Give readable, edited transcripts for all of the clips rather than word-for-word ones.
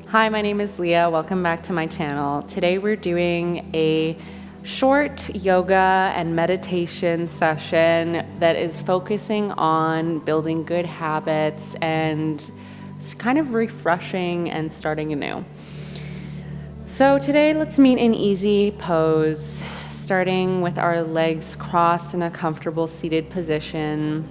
Hi, my name is Leah. Welcome back to my channel. Today we're doing a short yoga and meditation session that is focusing on building good habits and kind of refreshing and starting anew. So today let's meet in easy pose, starting with our legs crossed in a comfortable seated position.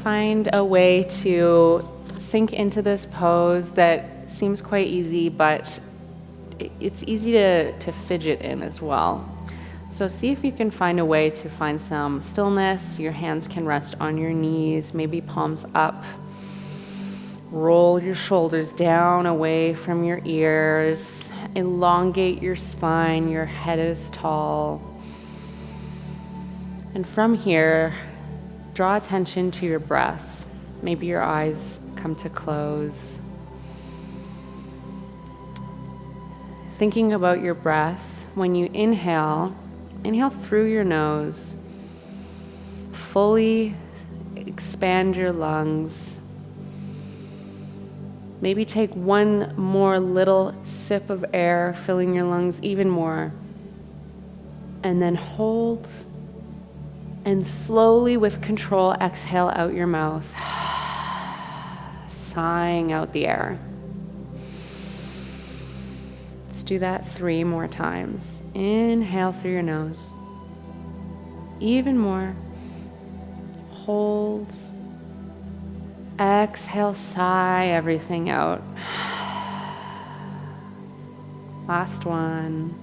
Find a way to sink into this pose that seems quite easy, but it's easy to fidget in as well. So see if you can find a way to find some stillness. Your hands can rest on your knees, maybe palms up. Roll your shoulders down away from your ears. Elongate your spine, your head is tall. And from here, draw attention to your breath. Maybe your eyes come to close. Thinking about your breath, when you inhale through your nose, fully expand your lungs. Maybe take one more little sip of air, filling your lungs even more, and then hold, and slowly with control exhale out your mouth, sighing out the air. Let's do that 3 more times. Inhale through your nose. Even more. Hold. Exhale, sigh everything out. Last one.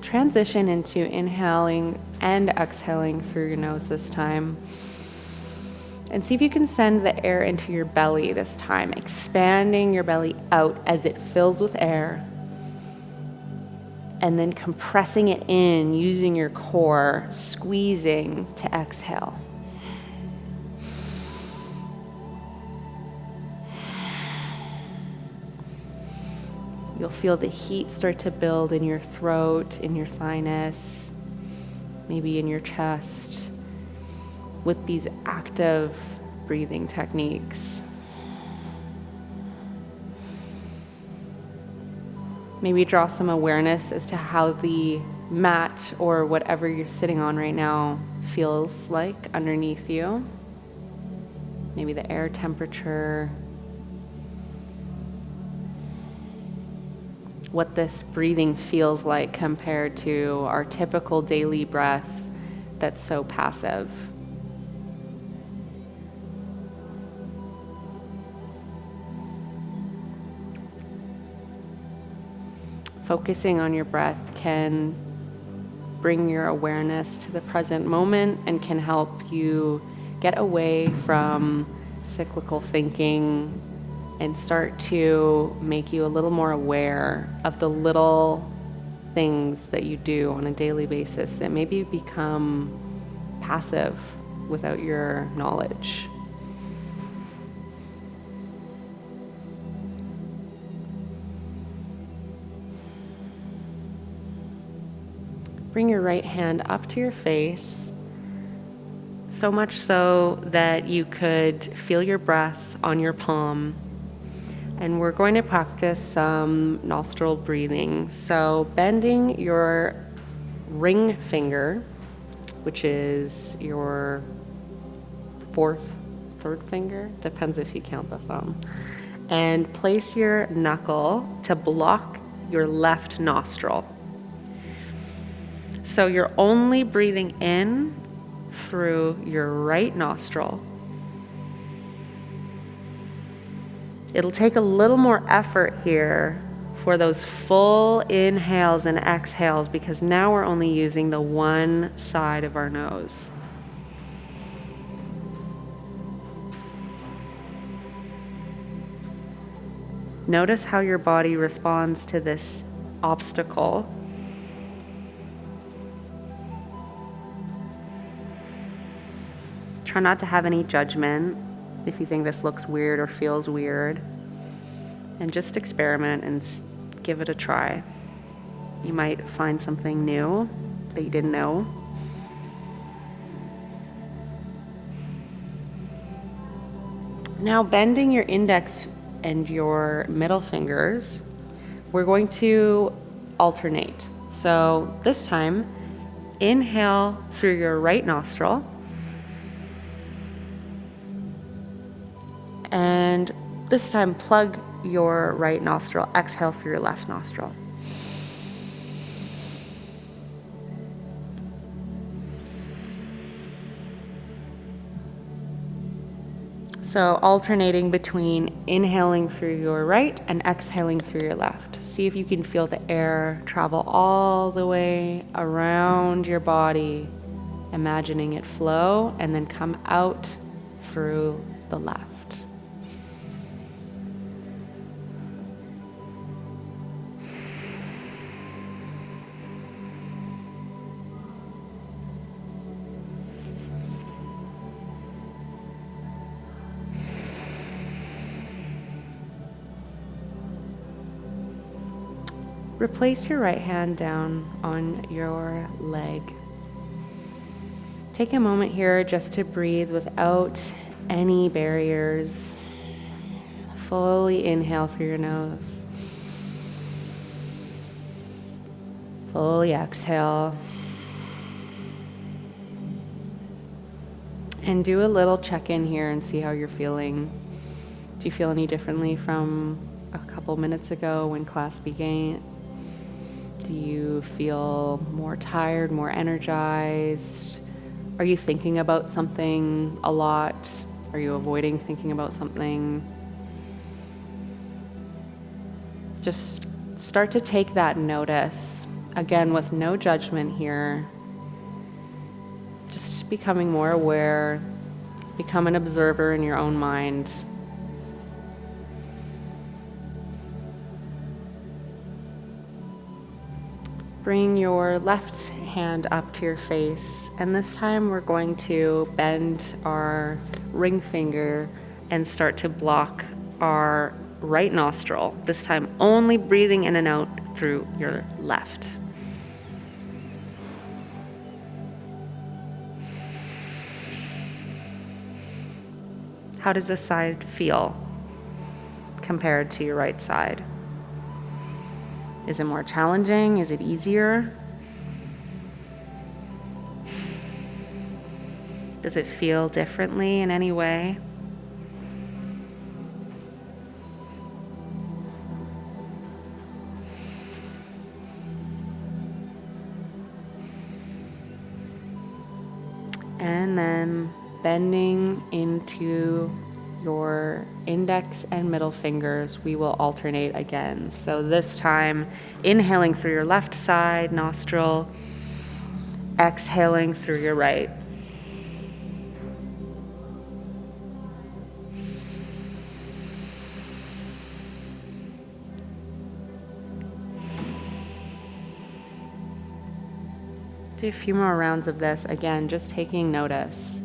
Transition into inhaling and exhaling through your nose this time. And see if you can send the air into your belly this time, expanding your belly out as it fills with air. And then compressing it in using your core, squeezing to exhale. You'll feel the heat start to build in your throat, in your sinus, maybe in your chest, with these active breathing techniques. Maybe draw some awareness as to how the mat or whatever you're sitting on right now feels like underneath you. Maybe the air temperature. What this breathing feels like compared to our typical daily breath that's so passive. Focusing on your breath can bring your awareness to the present moment and can help you get away from cyclical thinking and start to make you a little more aware of the little things that you do on a daily basis that maybe become passive without your knowledge. Bring your right hand up to your face, so much so that you could feel your breath on your palm. And we're going to practice some nostril breathing. So bending your ring finger, which is your third finger, depends if you count the thumb, and place your knuckle to block your left nostril. So you're only breathing in through your right nostril. It'll take a little more effort here for those full inhales and exhales because now we're only using the one side of our nose. Notice how your body responds to this obstacle. Try not to have any judgment if you think this looks weird or feels weird. and just experiment and give it a try. You might find something new that you didn't know. Now, bending your index and your middle fingers, we're going to alternate. So this time, inhale through your right nostril, and this time plug your right nostril, exhale through your left nostril. So alternating between inhaling through your right and exhaling through your left. See if you can feel the air travel all the way around your body, imagining it flow and then come out through the left. Replace your right hand down on your leg. Take a moment here just to breathe without any barriers. Fully inhale through your nose. Fully exhale. And do a little check-in here and see how you're feeling. Do you feel any differently from a couple minutes ago when class began? Do you feel more tired, more energized? Are you thinking about something a lot? Are you avoiding thinking about something? Just start to take that notice, again, with no judgment here. Just becoming more aware, become an observer in your own mind. Bring your left hand up to your face, and this time we're going to bend our ring finger and start to block our right nostril, this time only breathing in and out through your left. How does this side feel compared to your right side? Is it more challenging? Is it easier? Does it feel differently in any way? And then bending into your index and middle fingers, we will alternate again. So this time, inhaling through your left side nostril, exhaling through your right. Do a few more rounds of this, again, just taking notice.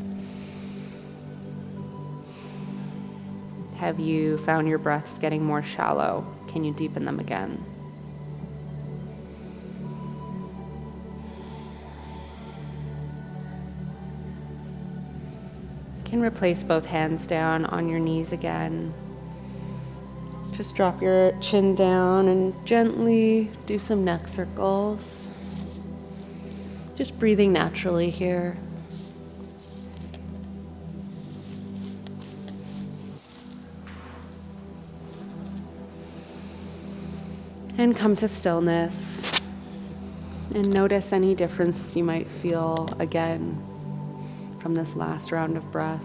Have you found your breaths getting more shallow? Can you deepen them again? You can replace both hands down on your knees again. Just drop your chin down and gently do some neck circles. Just breathing naturally here. And come to stillness and notice any difference you might feel again from this last round of breath.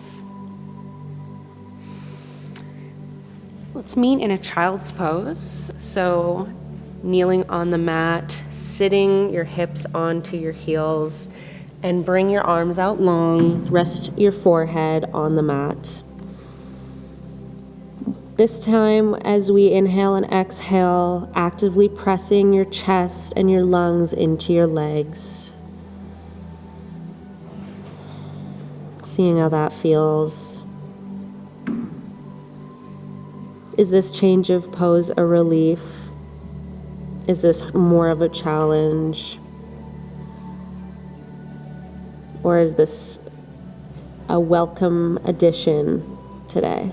Let's meet in a child's pose. So kneeling on the mat, sitting your hips onto your heels, and bring your arms out long. Rest your forehead on the mat. This time, as we inhale and exhale, actively pressing your chest and your lungs into your legs. Seeing how that feels. Is this change of pose a relief? Is this more of a challenge? Or is this a welcome addition today?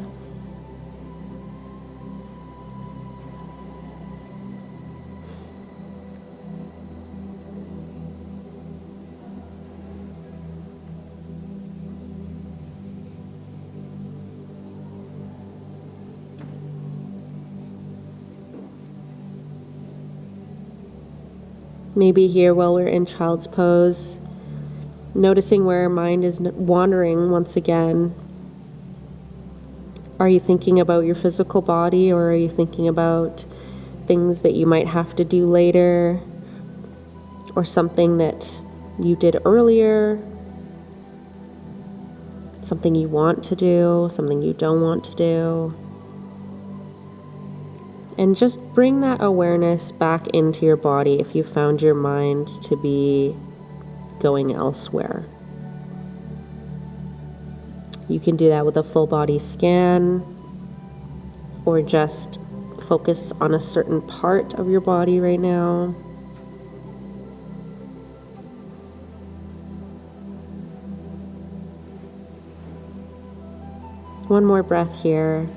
Maybe here while we're in child's pose, noticing where our mind is wandering once again. Are you thinking about your physical body, or are you thinking about things that you might have to do later, or something that you did earlier, something you want to do, something you don't want to do? And just bring that awareness back into your body if you found your mind to be going elsewhere. You can do that with a full body scan, or just focus on a certain part of your body right now. One more breath here.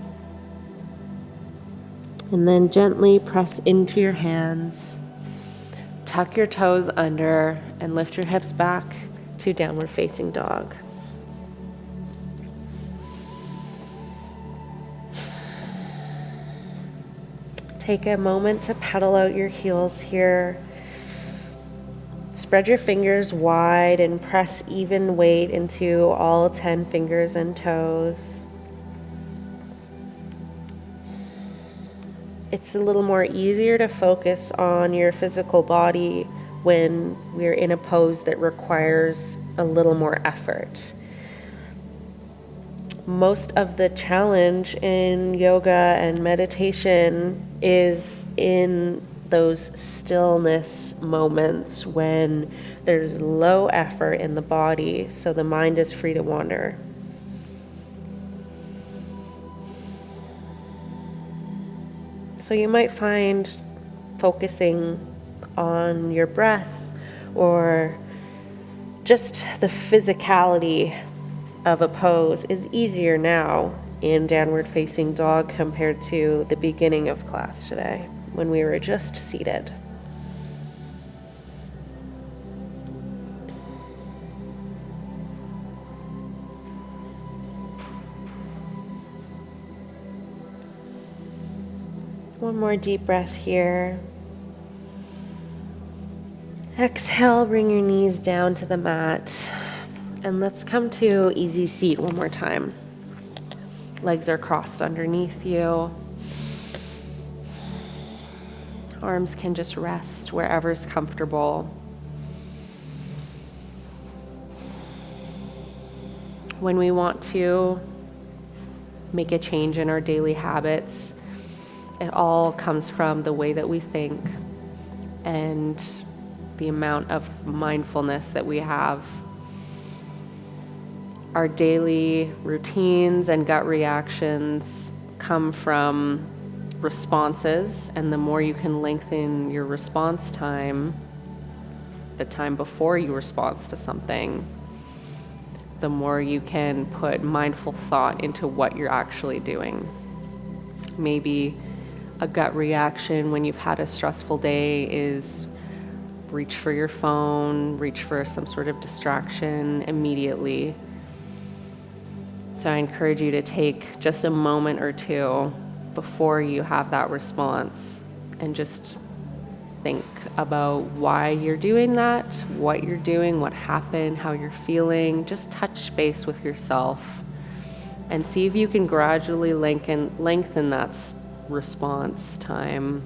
And then gently press into your hands. Tuck your toes under and lift your hips back to downward facing dog. Take a moment to pedal out your heels here. Spread your fingers wide and press even weight into all 10 fingers and toes. It's a little more easier to focus on your physical body when we're in a pose that requires a little more effort. Most of the challenge in yoga and meditation is in those stillness moments when there's low effort in the body, so the mind is free to wander. So you might find focusing on your breath or just the physicality of a pose is easier now in downward facing dog compared to the beginning of class today when we were just seated. One more deep breath here. Exhale, bring your knees down to the mat. And let's come to easy seat one more time. Legs are crossed underneath you. Arms can just rest wherever's comfortable. When we want to make a change in our daily habits, it all comes from the way that we think and the amount of mindfulness that we have. Our daily routines and gut reactions come from responses, and the more you can lengthen your response time, the time before you respond to something, the more you can put mindful thought into what you're actually doing. Maybe a gut reaction when you've had a stressful day is reach for your phone, reach for some sort of distraction immediately. So I encourage you to take just a moment or two before you have that response and just think about why you're doing that, what you're doing, what happened, how you're feeling. Just touch base with yourself and see if you can gradually lengthen that response time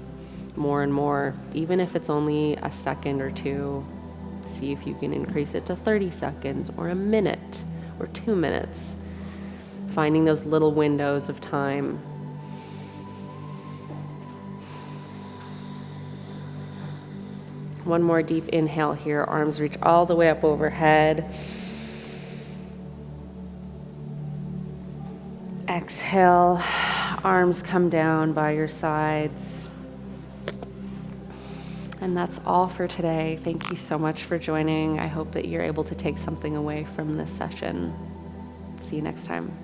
more and more, even if it's only a second or two. See if you can increase it to 30 seconds or a minute or 2 minutes. Finding those little windows of time. One more deep inhale here. Arms reach all the way up overhead. Exhale. Arms come down by your sides. And that's all for today. Thank you so much for joining. I hope that you're able to take something away from this session. See you next time.